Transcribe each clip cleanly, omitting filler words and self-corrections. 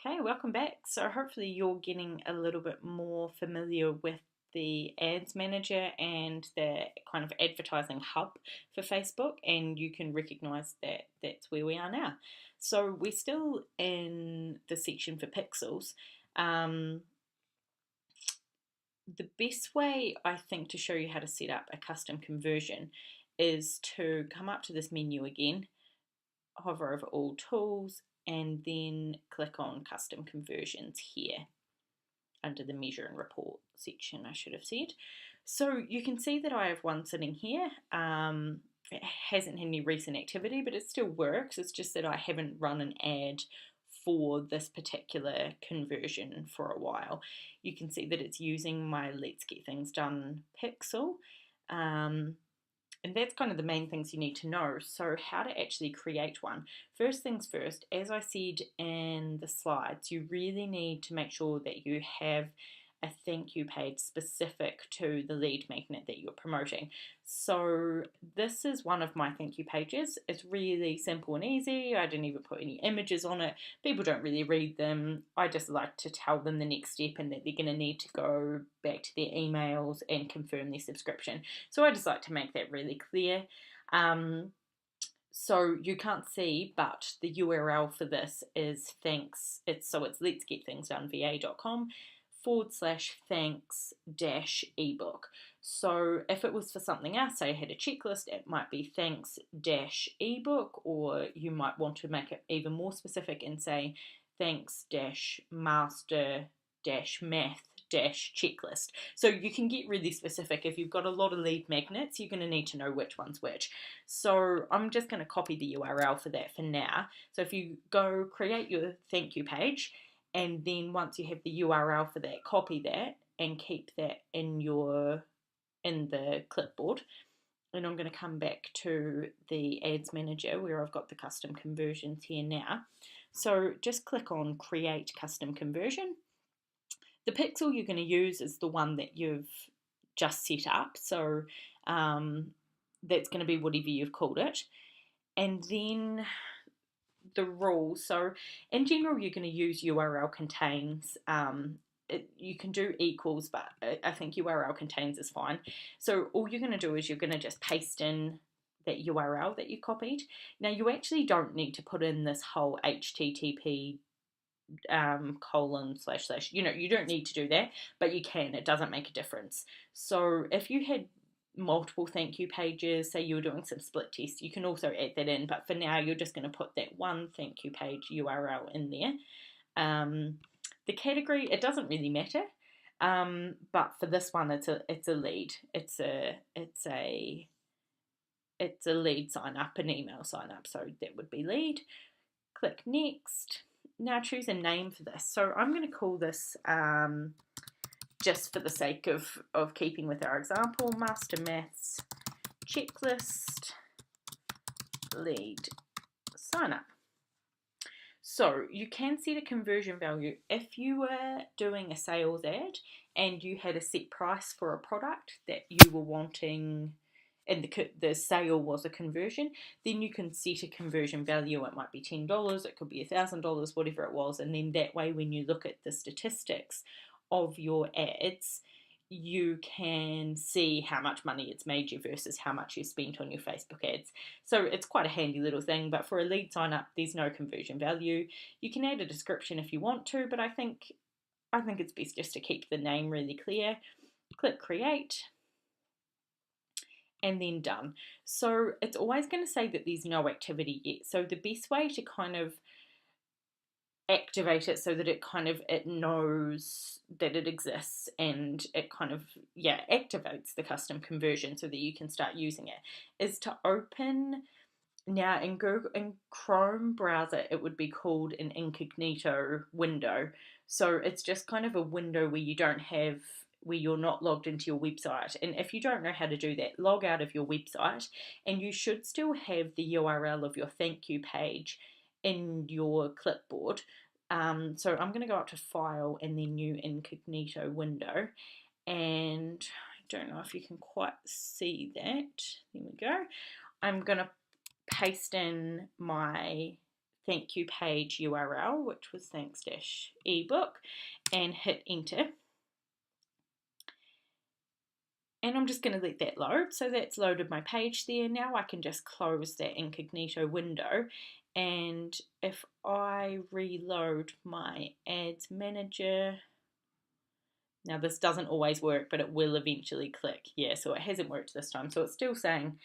Okay, welcome back. So hopefully you're getting a little bit more familiar with the ads manager and the kind of advertising hub for Facebook, and you can recognize that that's where we are now. So we're still in the section for pixels. Um, the best way I think to show you how to set up a custom conversion is to come up to this menu again, hover over all tools, and then click on custom conversions here under the measure and report section, I should have said. So you can see that I have one sitting here. It hasn't had any recent activity, but it still works. It's just that I haven't run an ad for this particular conversion for a while. You can see that it's using my Let's Get Things Done pixel. And that's kind of the main things you need to know. So how to actually create one. First things first, as I said in the slides, you really need to make sure that you have a thank you page specific to the lead magnet that you're promoting. So this is one of my thank you pages. It's really simple and easy. I didn't even put any images on it. People don't really read them. I just like to tell them the next step and that they're going to need to go back to their emails and confirm their subscription. So I just like to make that really clear. So you can't see, but the URL for this is it's let's get things done va.com/thanks dash ebook. So if it was for something else, say I had a checklist, it might be thanks dash ebook, or you might want to make it even more specific and say thanks dash master dash math dash checklist. So you can get really specific. If you've got a lot of lead magnets, you're going to need to know which one's which. So I'm just going to copy the URL for that for now. So if you go create your thank you page, and then once you have the URL for that, copy that and keep that in the clipboard. And I'm going to come back to the ads manager where I've got the custom conversions here now. So just click on create custom conversion. The pixel you're going to use is the one that you've just set up. So that's going to be whatever you've called it. And then the rules. So in general, you're going to use URL contains. You can do equals, but I think URL contains is fine. So all you're going to do is you're going to just paste in that URL that you copied. Now you actually don't need to put in this whole HTTP colon / you don't need to do that, but you can. It doesn't make a difference. So if you had multiple thank you pages, say you were doing some split tests, you can also add that in, but for now you're just going to put that one thank you page URL in there. The category, it doesn't really matter, but for this one it's a lead. It's a lead sign up, an email sign up, so that would be lead. Click next. Now choose a name for this. So I'm going to call this, just for the sake of keeping with our example, Master Maths Checklist Lead Sign Up. So you can set a conversion value. If you were doing a sales ad and you had a set price for a product that you were wanting and the sale was a conversion, then you can set a conversion value. It might be $10, it could be $1,000, whatever it was, and then that way when you look at the statistics of your ads, you can see how much money it's made you versus how much you spent on your Facebook ads. So it's quite a handy little thing, but for a lead sign up, there's no conversion value. You can add a description if you want to, but I think it's best just to keep the name really clear. Click create. And then done. So it's always going to say that there's no activity yet. So the best way to kind of activate it so that it knows that it exists and it kind of activates the custom conversion so that you can start using it is to open. Now in Chrome browser it would be called an incognito window. So it's just kind of a window where you're not logged into your website. And if you don't know how to do that, log out of your website and you should still have the URL of your thank you page in your clipboard. So I'm going to go up to File and then New Incognito Window. And I don't know if you can quite see that. There we go. I'm going to paste in my thank you page URL, which was thanks-ebook, and hit enter. And I'm just going to let that load. So that's loaded my page there. Now I can just close that incognito window. And if I reload my ads manager, now this doesn't always work, but it will eventually click. Yeah, so it hasn't worked this time. So it's still saying,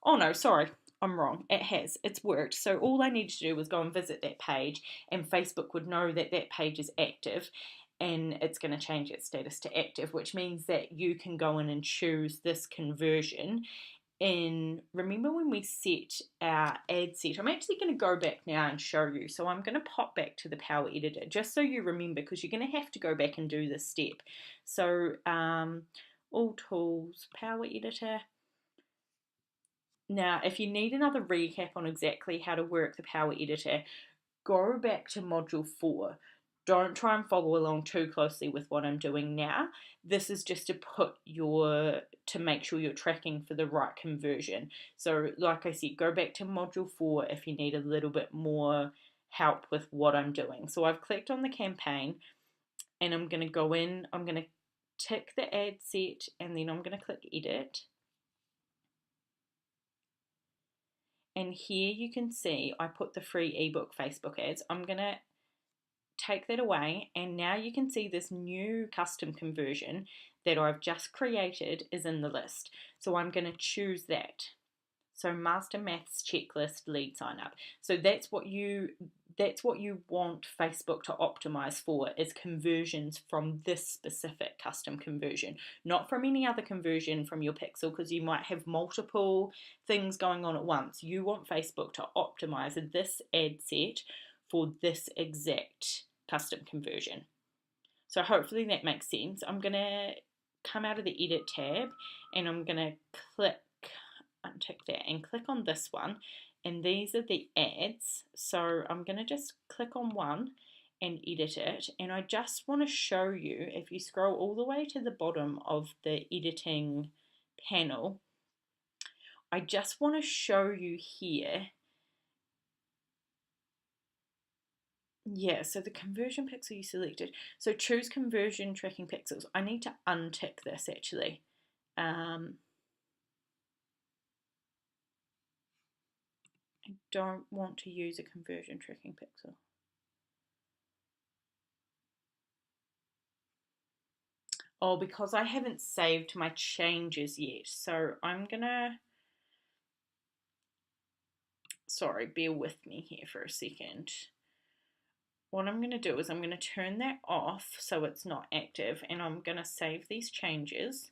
oh no, sorry, I'm wrong. It has. It's worked. So all I need to do was go and visit that page, and Facebook would know that that page is active, and it's going to change its status to active, which means that you can go in and choose this conversion. And remember when we set our ad set, I'm actually going to go back now and show you. So I'm going to pop back to the Power Editor just so you remember, because you're going to have to go back and do this step. So all tools, Power Editor. Now, if you need another recap on exactly how to work the Power Editor, go back to Module 4. Don't try and follow along too closely with what I'm doing now. This is just to make sure you're tracking for the right conversion. So like I said, go back to Module 4 if you need a little bit more help with what I'm doing. So I've clicked on the campaign, and I'm going to go in, I'm going to tick the ad set, and then I'm going to click edit. And here you can see I put the free ebook Facebook ads. I'm going to take that away, and now you can see this new custom conversion that I've just created is in the list. So I'm going to choose that. So Master Maths Checklist lead sign up. So that's what you want Facebook to optimize for, is conversions from this specific custom conversion, not from any other conversion from your pixel, because you might have multiple things going on at once. You want Facebook to optimize this ad set for this exact custom conversion. So hopefully that makes sense. I'm going to come out of the edit tab, and I'm going to untick that and click on this one, and these are the ads. So I'm going to just click on one and edit it, and I just want to show you, if you scroll all the way to the bottom of the editing panel, I just want to show you here. Yeah, so the conversion pixel you selected. So choose conversion tracking pixels. I need to untick this actually. I don't want to use a conversion tracking pixel. Oh, because I haven't saved my changes yet. So I'm gonna, sorry, bear with me here for a second. What I'm gonna do is I'm gonna turn that off so it's not active, and I'm gonna save these changes.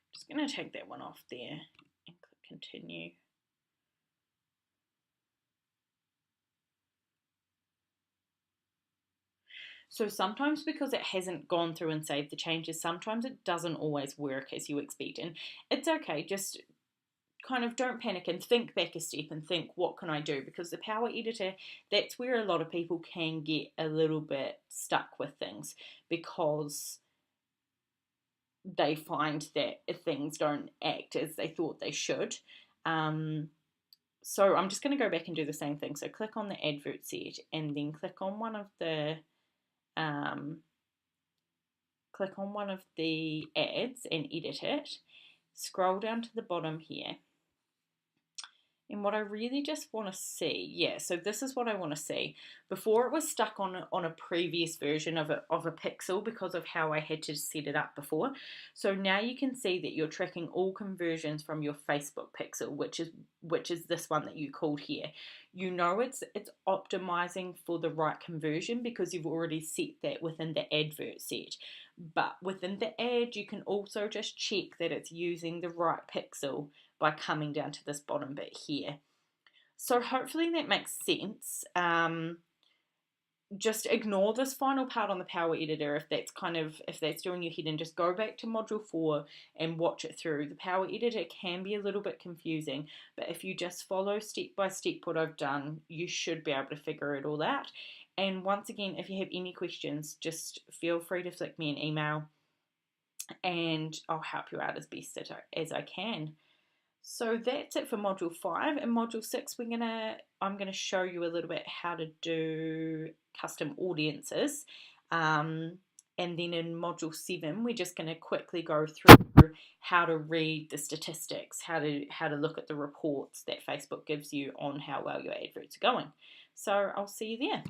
I'm just gonna take that one off there and click continue. So sometimes, because it hasn't gone through and saved the changes, sometimes it doesn't always work as you expect. And it's okay, just kind of don't panic and think back a step and think, what can I do? Because the Power Editor, that's where a lot of people can get a little bit stuck with things, because they find that things don't act as they thought they should. So I'm just going to go back and do the same thing. So click on the advert set, and then click on one of the ads and edit it. Scroll down to the bottom here. And what I really just want to see, yeah, so this is what I want to see. Before, it was stuck on a previous version of a pixel because of how I had to set it up before. So now you can see that you're tracking all conversions from your Facebook pixel, which is this one that you called here. You know it's optimizing for the right conversion because you've already set that within the advert set. But within the ad, you can also just check that it's using the right pixel by coming down to this bottom bit here. So hopefully that makes sense. Just ignore this final part on the Power Editor if that's doing your head in. Just go back to Module 4 and watch it through. The Power Editor can be a little bit confusing, but if you just follow step by step what I've done, you should be able to figure it all out. And once again, if you have any questions, just feel free to flick me an email, and I'll help you out as best as I can. So that's it for module 5. In module 6, I'm gonna show you a little bit how to do custom audiences. And then in module 7, we're just going to quickly go through how to read the statistics, how to look at the reports that Facebook gives you on how well your adverts are going. So I'll see you there.